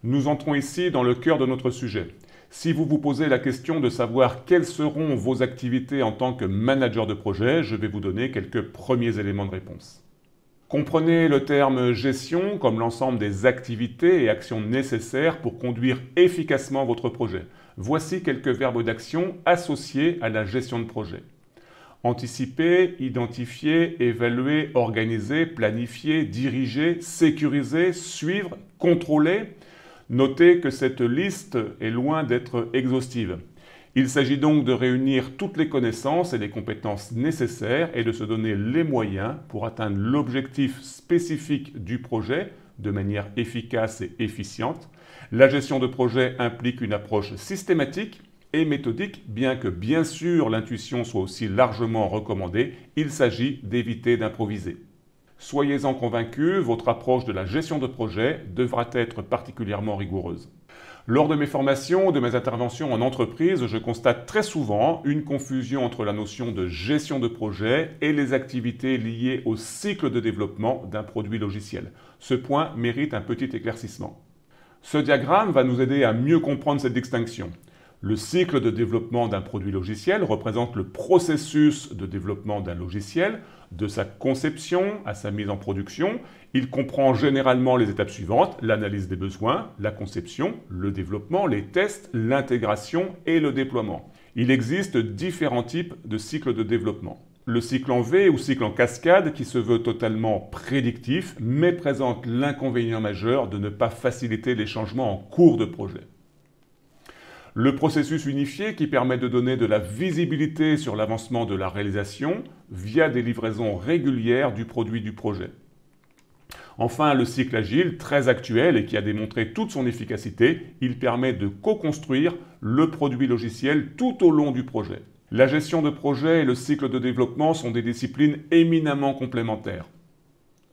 Nous entrons ici dans le cœur de notre sujet. Si vous vous posez la question de savoir quelles seront vos activités en tant que manager de projet, je vais vous donner quelques premiers éléments de réponse. Comprenez le terme gestion comme l'ensemble des activités et actions nécessaires pour conduire efficacement votre projet. Voici quelques verbes d'action associés à la gestion de projet. Anticiper, identifier, évaluer, organiser, planifier, diriger, sécuriser, suivre, contrôler. Notez que cette liste est loin d'être exhaustive. Il s'agit donc de réunir toutes les connaissances et les compétences nécessaires et de se donner les moyens pour atteindre l'objectif spécifique du projet de manière efficace et efficiente. La gestion de projet implique une approche systématique et méthodique, bien que bien sûr l'intuition soit aussi largement recommandée, il s'agit d'éviter d'improviser. Soyez-en convaincus, votre approche de la gestion de projet devra être particulièrement rigoureuse. Lors de mes formations, de mes interventions en entreprise, je constate très souvent une confusion entre la notion de gestion de projet et les activités liées au cycle de développement d'un produit logiciel. Ce point mérite un petit éclaircissement. Ce diagramme va nous aider à mieux comprendre cette distinction. Le cycle de développement d'un produit logiciel représente le processus de développement d'un logiciel, de sa conception à sa mise en production. Il comprend généralement les étapes suivantes: l'analyse des besoins, la conception, le développement, les tests, l'intégration et le déploiement. Il existe différents types de cycles de développement. Le cycle en V ou cycle en cascade qui se veut totalement prédictif, mais présente l'inconvénient majeur de ne pas faciliter les changements en cours de projet. Le processus unifié qui permet de donner de la visibilité sur l'avancement de la réalisation via des livraisons régulières du produit du projet. Enfin, le cycle agile, très actuel et qui a démontré toute son efficacité, il permet de co-construire le produit logiciel tout au long du projet. La gestion de projet et le cycle de développement sont des disciplines éminemment complémentaires.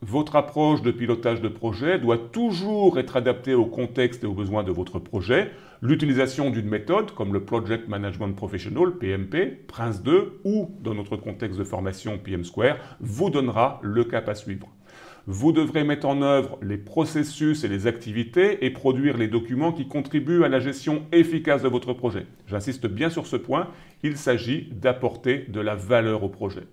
Votre approche de pilotage de projet doit toujours être adaptée au contexte et aux besoins de votre projet. L'utilisation d'une méthode comme le Project Management Professional, PMP, Prince2 ou, dans notre contexte de formation PM Square, vous donnera le cap à suivre. Vous devrez mettre en œuvre les processus et les activités et produire les documents qui contribuent à la gestion efficace de votre projet. J'insiste bien sur ce point, il s'agit d'apporter de la valeur au projet.